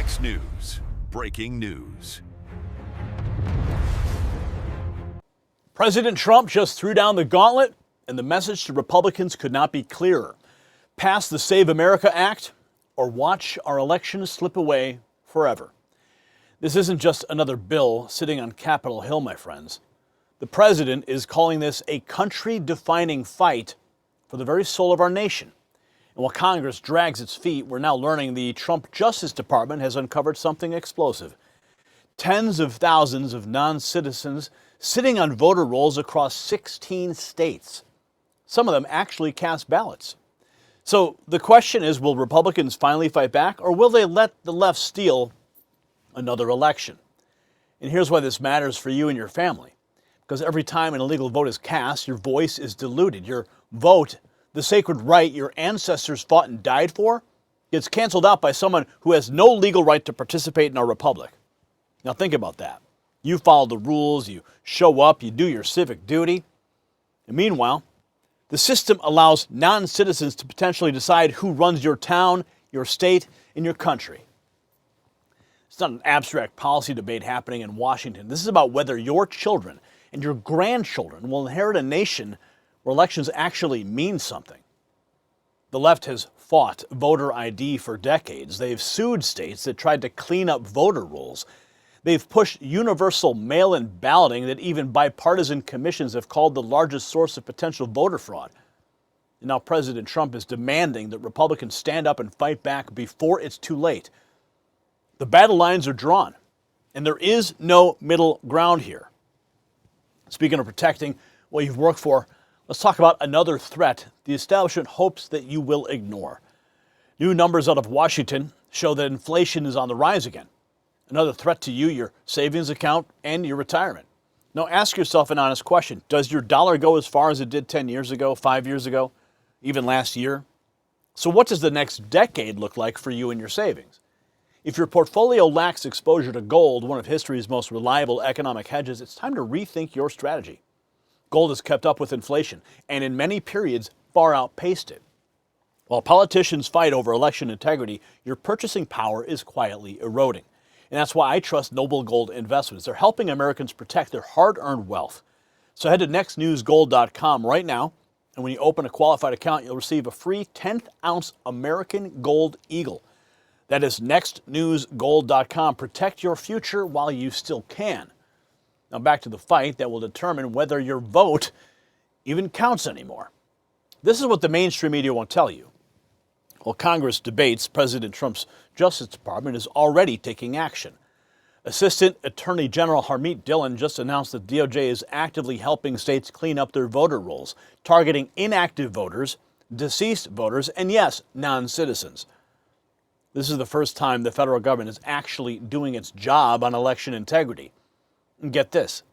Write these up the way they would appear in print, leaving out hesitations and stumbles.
Fox News. Breaking news. President Trump just threw down the gauntlet, and the message to Republicans could not be clearer. Pass the Save America Act or watch our elections slip away forever. This isn't just another bill sitting on Capitol Hill, my friends. The president is calling this a country-defining fight for the very soul of our nation. And while Congress drags its feet, we're now learning the Trump Justice Department has uncovered something explosive. Tens of thousands of non-citizens sitting on voter rolls across 16 states. Some of them actually cast ballots. So the question is, will Republicans finally fight back, or will they let the left steal another election? And here's why this matters for you and your family. Because every time an illegal vote is cast, your voice is diluted. Your vote, the sacred right your ancestors fought and died for, gets canceled out by someone who has no legal right to participate in our republic. Now think about that. You follow the rules, you show up, you do your civic duty. And meanwhile, the system allows non-citizens to potentially decide who runs your town, your state, and your country. It's not an abstract policy debate happening in Washington. This is about whether your children and your grandchildren will inherit a nation where elections actually mean something. The left has fought voter ID for decades. They've sued states that tried to clean up voter rolls. They've pushed universal mail-in balloting that even bipartisan commissions have called the largest source of potential voter fraud. And now President Trump is demanding that Republicans stand up and fight back before it's too late. The battle lines are drawn, and there is no middle ground here. Speaking of protecting what you've worked for, let's talk about another threat the establishment hopes that you will ignore. New numbers out of Washington show that inflation is on the rise again. Another threat to you, your savings account, and your retirement. Now ask yourself an honest question. Does your dollar go as far as it did 10 years ago, 5 years ago, even last year? So what does the next decade look like for you and your savings? If your portfolio lacks exposure to gold, one of history's most reliable economic hedges, it's time to rethink your strategy. Gold has kept up with inflation, and in many periods, far outpaced it. While politicians fight over election integrity, your purchasing power is quietly eroding. And that's why I trust Noble Gold Investments. They're helping Americans protect their hard-earned wealth. So head to nextnewsgold.com right now, and when you open a qualified account, you'll receive a free 10th-ounce American Gold Eagle. That is nextnewsgold.com. Protect your future while you still can. Now back to the fight that will determine whether your vote even counts anymore. This is what the mainstream media won't tell you. While Congress debates, President Trump's Justice Department is already taking action. Assistant Attorney General Harmeet Dillon just announced that DOJ is actively helping states clean up their voter rolls, targeting inactive voters, deceased voters, and yes, non-citizens. This is the first time the federal government is actually doing its job on election integrity. And get this,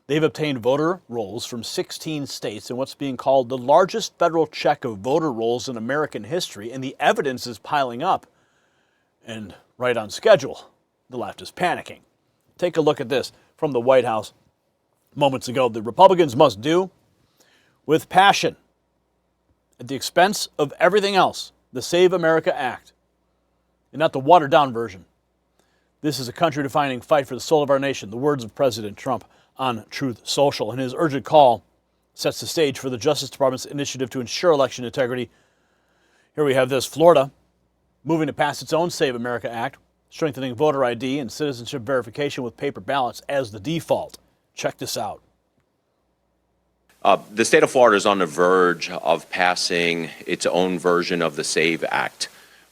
they've obtained voter rolls from 16 states in what's being called the largest federal check of voter rolls in American history, and the evidence is piling up. And right on schedule, the left is panicking. Take a look at this from the White House moments ago. The Republicans must do with passion, at the expense of everything else, the Save America Act, and not the watered-down version. This is a country-defining fight for the soul of our nation, the words of President Trump on Truth Social. And his urgent call sets the stage for the Justice Department's initiative to ensure election integrity. Here we have this: Florida moving to pass its own Save America Act, strengthening voter ID and citizenship verification with paper ballots as the default. Check this out. The state of Florida is on the verge of passing its own version of the SAVE Act,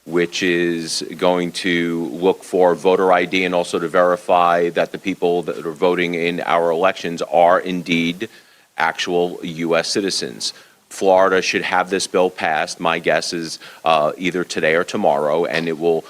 which is going to look for voter ID and also to verify that the people that are voting in our elections are indeed actual U.S. citizens. Florida should have this bill passed, my guess is either today or tomorrow, and it will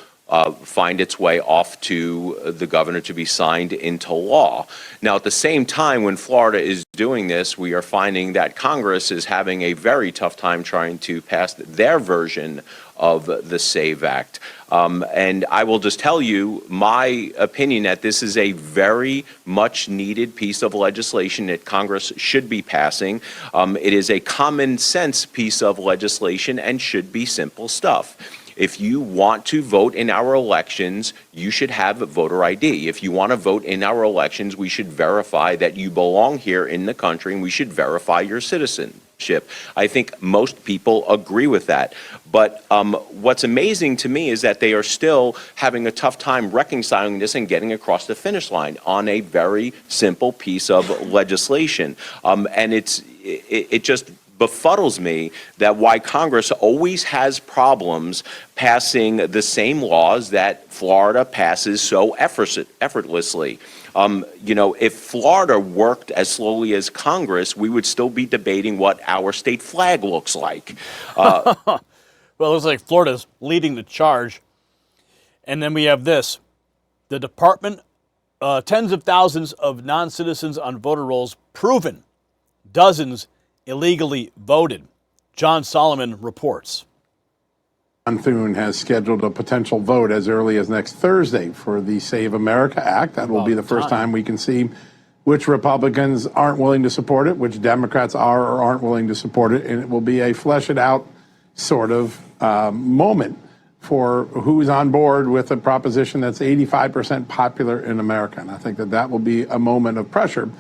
find its way off to the governor to be signed into law. Now, at the same time, when Florida is doing this, we are finding that Congress is having a very tough time trying to pass their version of the SAVE Act. And I will just tell you my opinion that this is a very much needed piece of legislation that Congress should be passing. It is a common sense piece of legislation and should be simple stuff. If you want to vote in our elections, you should have voter ID. If you want to vote in our elections, we should verify that you belong here in the country, and we should verify your citizenship. I think most people agree with that. But what's amazing to me is that they are still having a tough time reconciling this and getting across the finish line on a very simple piece of legislation. And it just befuddles me that why Congress always has problems passing the same laws that Florida passes so effortlessly. If Florida worked as slowly as Congress, we would still be debating what our state flag looks like. Well, it looks like Florida's leading the charge. And then we have this. The department, tens of thousands of non-citizens on voter rolls proven. Dozens illegally voted. John Solomon reports. John Thune has scheduled a potential vote as early as next Thursday for the Save America Act. That will be the first time we can see which Republicans aren't willing to support it, which Democrats are or aren't willing to support it, and it will be a flesh it out sort of moment for who's on board with a proposition that's 85% popular in America. And I think that will be a moment of pressure.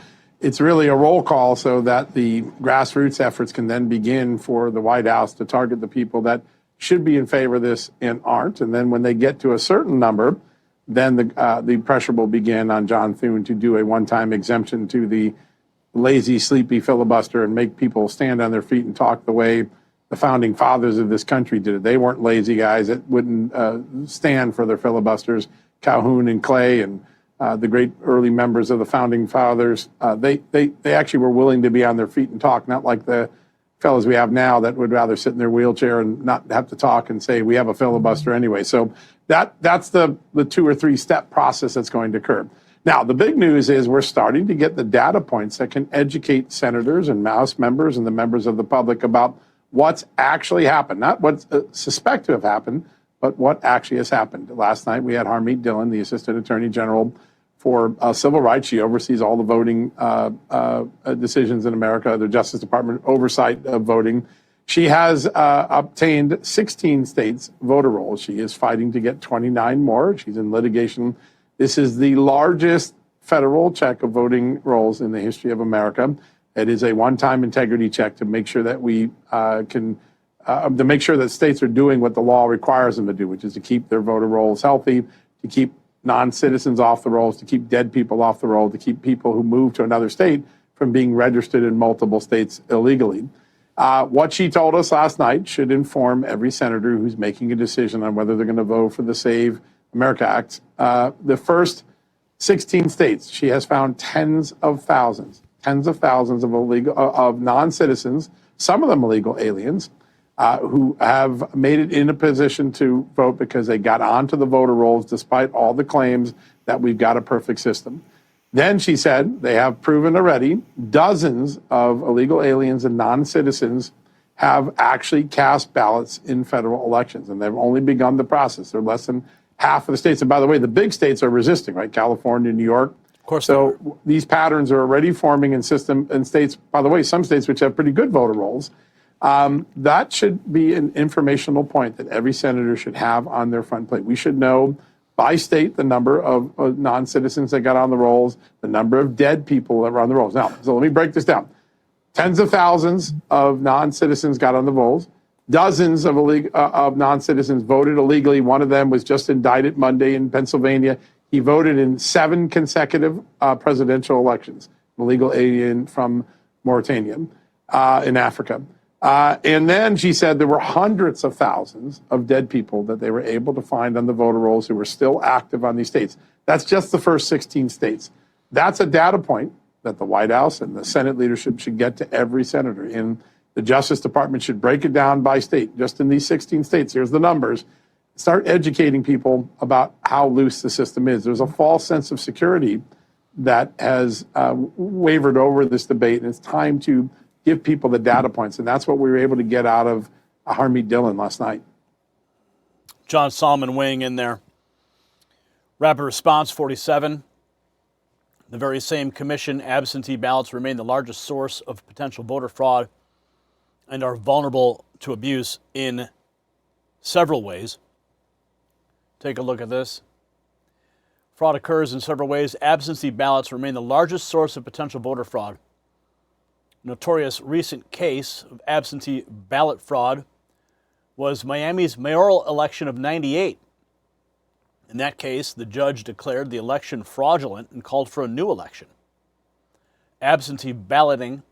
It's really a roll call so that the grassroots efforts can then begin for the White House to target the people that should be in favor of this and aren't. And then when they get to a certain number, then the pressure will begin on John Thune to do a one-time exemption to the lazy, sleepy filibuster and make people stand on their feet and talk the way the founding fathers of this country did it. They weren't lazy guys that wouldn't stand for their filibusters. Calhoun and Clay and the great early members of the founding fathers, they actually were willing to be on their feet and talk, not like the fellows we have now that would rather sit in their wheelchair and not have to talk and say, we have a filibuster anyway. So that's the 2 or 3 step process that's going to occur. Now, the big news is we're starting to get the data points that can educate senators and House members and the members of the public about what's actually happened, not what's suspect to have happened, but what actually has happened. Last night, we had Harmeet Dillon, the Assistant Attorney General for Civil Rights. She oversees all the voting decisions in America, the Justice Department oversight of voting. She has obtained 16 states' voter rolls. She is fighting to get 29 more. She's in litigation. This is the largest federal check of voting rolls in the history of America. It is a one-time integrity check to make sure that we to make sure that states are doing what the law requires them to do, which is to keep their voter rolls healthy, to keep non-citizens off the rolls, to keep dead people off the roll, to keep people who move to another state from being registered in multiple states illegally. What she told us last night should inform every senator who's making a decision on whether they're going to vote for the Save America Act. The first 16 states, she has found tens of thousands of non-citizens, some of them illegal aliens, who have made it in a position to vote because they got onto the voter rolls despite all the claims that we've got a perfect system. Then she said they have proven already dozens of illegal aliens and non-citizens have actually cast ballots in federal elections, and they've only begun the process. They're less than half of the states. And by the way, the big states are resisting, right? California, New York. Of course. So these patterns are already forming in states, by the way, some states which have pretty good voter rolls. That should be an informational point that every senator should have on their front plate. We should know by state the number of non-citizens that got on the rolls, the number of dead people that were on the rolls. Now, so let me break this down. Tens of thousands of non-citizens got on the rolls. Dozens of non-citizens voted illegally. One of them was just indicted Monday in Pennsylvania. He voted in 7 consecutive presidential elections, an illegal alien from Mauritania in Africa. And then she said there were hundreds of thousands of dead people that they were able to find on the voter rolls who were still active on these states. That's just the first 16 states. That's a data point that the White House and the Senate leadership should get to every senator. And the Justice Department should break it down by state. Just in these 16 states, here's the numbers. Start educating people about how loose the system is. There's a false sense of security that has wavered over this debate, and it's time to give people the data points. And that's what we were able to get out of Harmeet Dillon last night. John Solomon weighing in there. Rapid Response 47. The very same commission, absentee ballots remain the largest source of potential voter fraud and are vulnerable to abuse in several ways. Take a look at this. Fraud occurs in several ways. Absentee ballots remain the largest source of potential voter fraud. A notorious recent case of absentee ballot fraud was Miami's mayoral election of '98. In that case, the judge declared the election fraudulent and called for a new election. Absentee balloting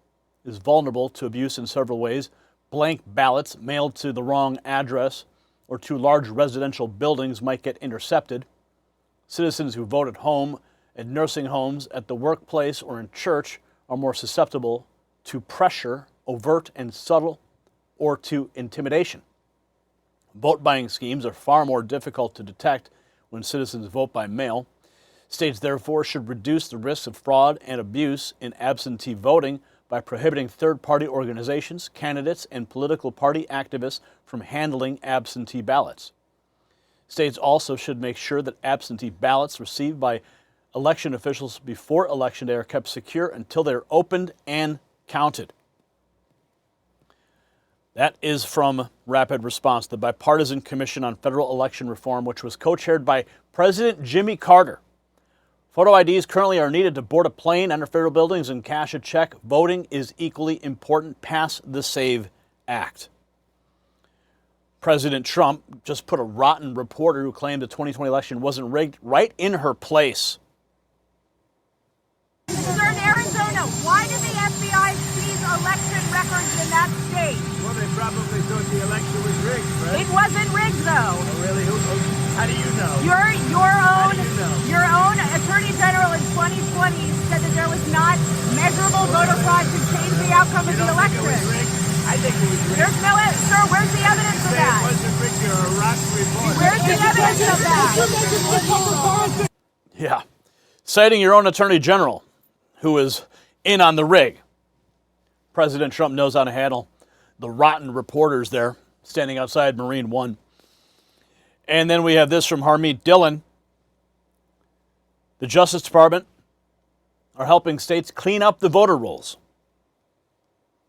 is vulnerable to abuse in several ways. Blank ballots mailed to the wrong address or to large residential buildings might get intercepted. Citizens who vote at home, at nursing homes, at the workplace, or in church are more susceptible to pressure, overt and subtle, or to intimidation. Vote buying schemes are far more difficult to detect when citizens vote by mail. States, therefore, should reduce the risk of fraud and abuse in absentee voting by prohibiting third-party organizations, candidates, and political party activists from handling absentee ballots. States also should make sure that absentee ballots received by election officials before Election Day are kept secure until they are opened and counted. That is from Rapid Response, the Bipartisan Commission on Federal Election Reform, which was co-chaired by President Jimmy Carter. Photo IDs currently are needed to board a plane, enter federal buildings, and cash a check. Voting is equally important. Pass the SAVE Act. President Trump just put a rotten reporter who claimed the 2020 election wasn't rigged right in her place. Sir, in Arizona, why did the FBI seize election records in that state? Well, they probably thought the election was rigged, right? It wasn't rigged, though. Oh, really? How do you know? Your own Attorney General in 2020 said that there was not measurable voter fraud to change the outcome of the election. Think it was rigged? I think it was rigged. There's no, sir, where's the evidence of that? It wasn't rigged. You're a rotten reporter. Where's the evidence of that? Yeah. Citing your own Attorney General, who is in on the rig. President Trump knows how to handle the rotten reporters there standing outside Marine One. And then we have this from Harmeet Dillon. The Justice Department are helping states clean up the voter rolls.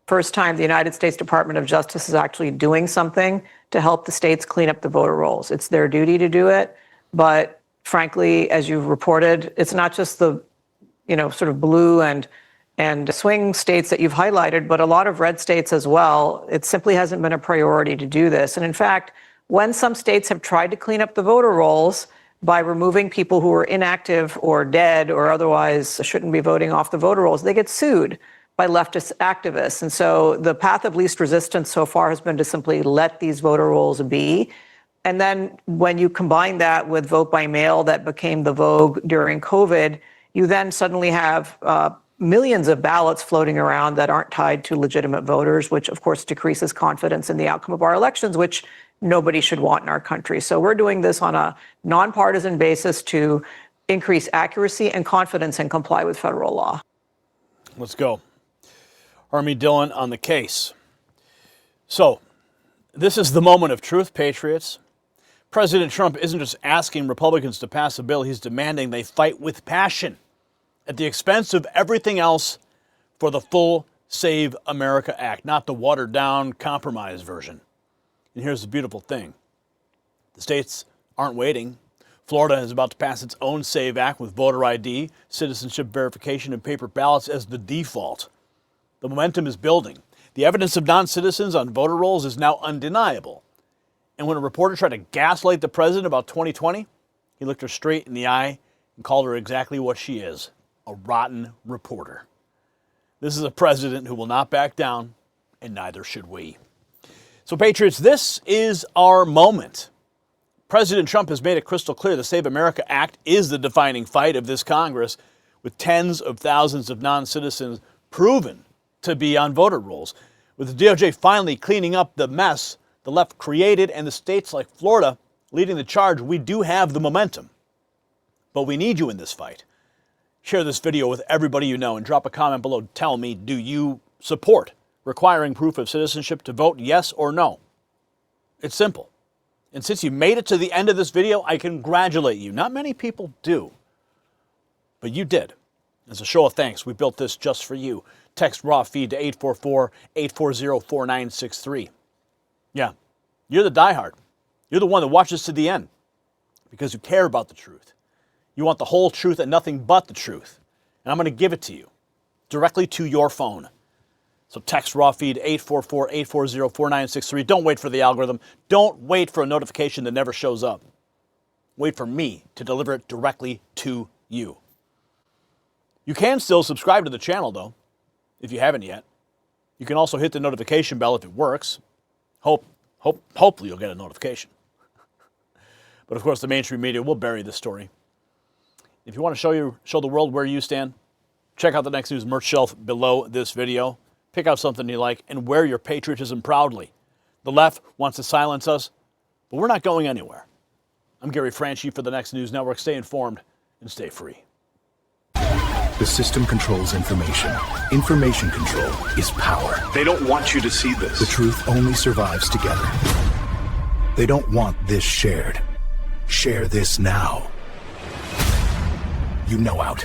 First time the United States Department of Justice is actually doing something to help the states clean up the voter rolls. It's their duty to do it. But frankly, as you've reported, it's not just the, sort of blue and swing states that you've highlighted, but a lot of red states as well. It simply hasn't been a priority to do this. And in fact, when some states have tried to clean up the voter rolls by removing people who are inactive or dead or otherwise shouldn't be voting off the voter rolls, they get sued by leftist activists. And so the path of least resistance so far has been to simply let these voter rolls be. And then when you combine that with vote by mail that became the vogue during COVID, you then suddenly have millions of ballots floating around that aren't tied to legitimate voters, which of course decreases confidence in the outcome of our elections, which nobody should want in our country. So we're doing this on a nonpartisan basis to increase accuracy and confidence and comply with federal law. Let's go. Harmeet Dillon on the case. So, this is the moment of truth, patriots. President Trump isn't just asking Republicans to pass a bill, he's demanding they fight with passion at the expense of everything else for the full Save America Act, not the watered-down compromise version. And here's the beautiful thing. The states aren't waiting. Florida is about to pass its own SAVE Act with voter ID, citizenship verification, and paper ballots as the default. The momentum is building. The evidence of non-citizens on voter rolls is now undeniable. And when a reporter tried to gaslight the president about 2020, he looked her straight in the eye and called her exactly what she is, a rotten reporter. This is a president who will not back down, and neither should we. So, patriots, this is our moment. President Trump has made it crystal clear the Save America Act is the defining fight of this Congress, with tens of thousands of non-citizens proven to be on voter rolls. With the DOJ finally cleaning up the mess the left created and the states like Florida leading the charge, we do have the momentum. But we need you in this fight. Share this video with everybody you know and drop a comment below to tell me, do you support requiring proof of citizenship to vote, yes or no? It's simple. And since you made it to the end of this video, I congratulate you. Not many people do, but you did. As a show of thanks, we built this just for you. Text raw feed to 844-840-4963. Yeah, you're the diehard. You're the one that watches to the end because you care about the truth. You want the whole truth and nothing but the truth. And I'm going to give it to you directly to your phone. So text raw feed 844-840-4963. Don't wait for the algorithm. Don't wait for a notification that never shows up. Wait for me to deliver it directly to you. You can still subscribe to the channel, though, if you haven't yet. You can also hit the notification bell if it works. Hopefully you'll get a notification. But of course, the mainstream media will bury this story. If you want to show the world where you stand, check out the Next News merch shelf below this video. Pick out something you like and wear your patriotism proudly. The left wants to silence us, but we're not going anywhere. I'm Gary Franchi for the Next News Network. Stay informed and stay free. The system controls information. Information control is power. They don't want you to see this. The truth only survives together. They don't want this shared. Share this now. You know out.